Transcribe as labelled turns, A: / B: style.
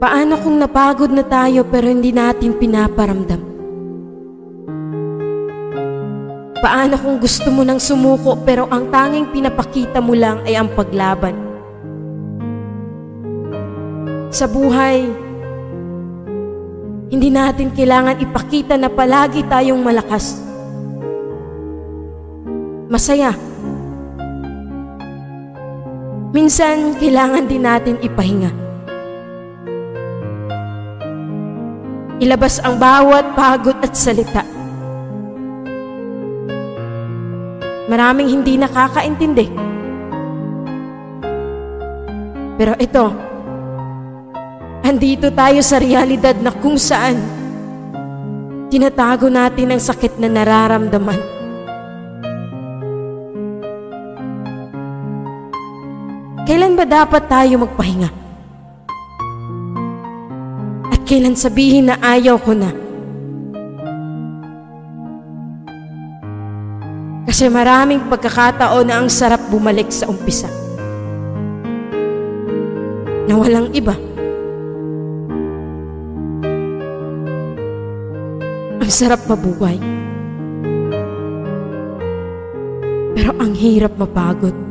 A: Paano kung napagod na tayo pero hindi natin pinaparamdam? Paano kung gusto mo nang sumuko pero ang tanging pinapakita mo lang ay ang paglaban? Sa buhay, hindi natin kailangan ipakita na palagi tayong malakas, masaya. Minsan, kailangan din natin ipahinga. Ilabas ang bawat pagod at salita. Maraming hindi nakakaintindi. Pero ito, andito tayo sa realidad na kung saan tinatago natin ang sakit na nararamdaman. Kailan ba dapat tayo magpahinga? At kailan sabihin na ayaw ko na? Kasi maraming pagkakataon na ang sarap bumalik sa umpisa. Na walang iba. Ang sarap mabuhay. Pero ang hirap mapagod.